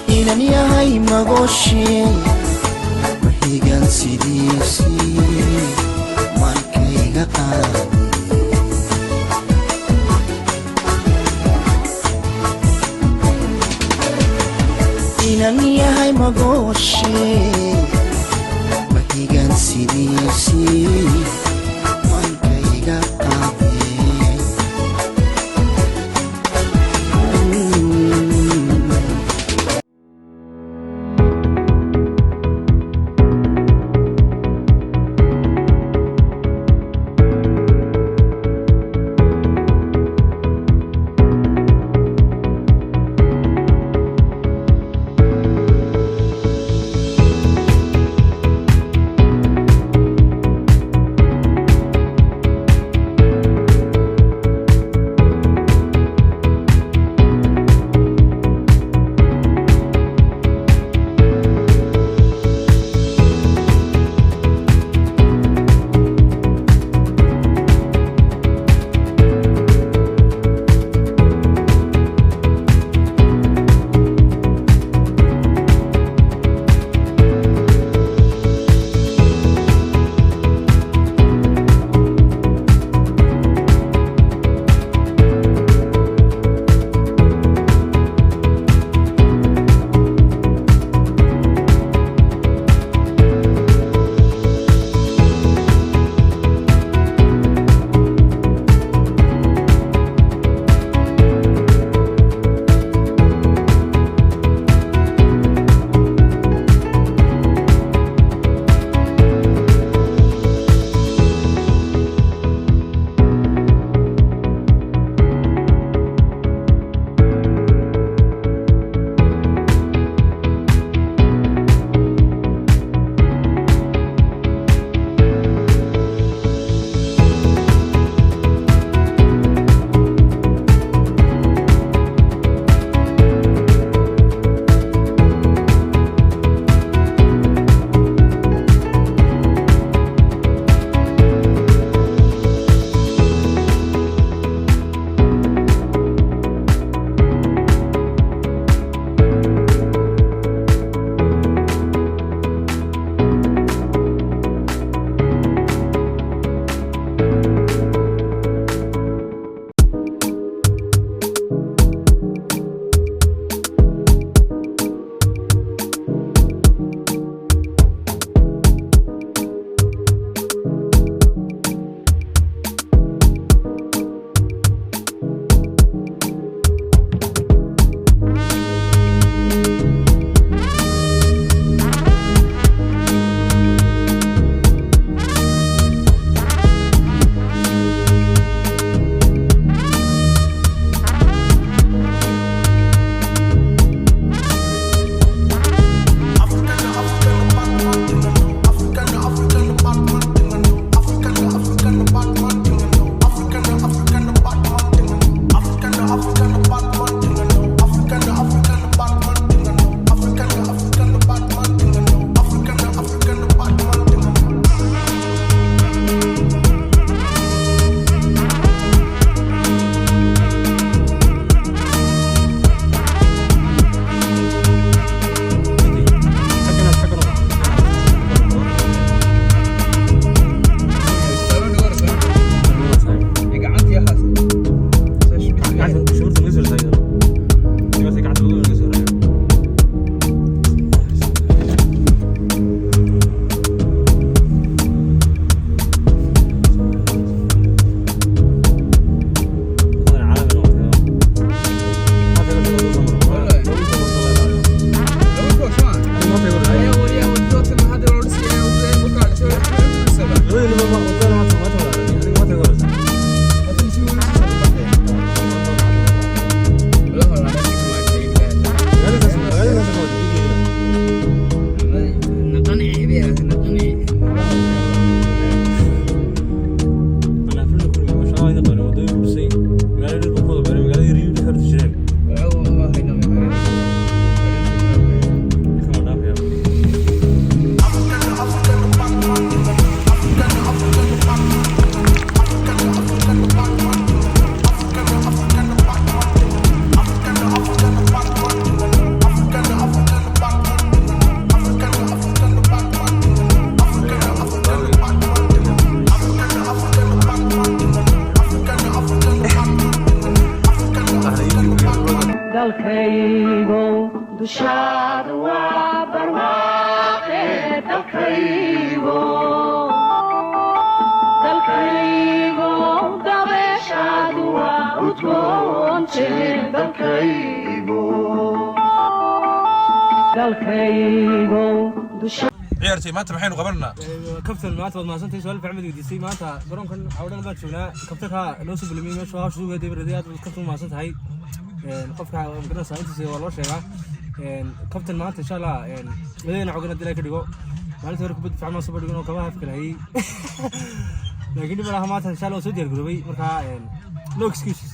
inan yahay magoshi mahigan sidiisi markayga qaadi inan yahay magoshi mahigan sidiisi markayga qaadi ciyaartay maanta maxaynu qabananaa kabtan maanta wad maasantahay su'aal fiican weydiisay maanta garoonkan cawdhan baa joognaa kabtanka loo soo bilimay meesha hawsha ugu deebareeday aad kabtan maasan tahay qofka garanaysa intiisa waa loo sheegaa kabtan maanta insha Allah ladeena xogana dilay ka dhigo maalinta hore kubad fiican soo badhigo kama hafka lahay laakiin dibalaha maanta insha Allah soo diyaar garoobay marka no excuses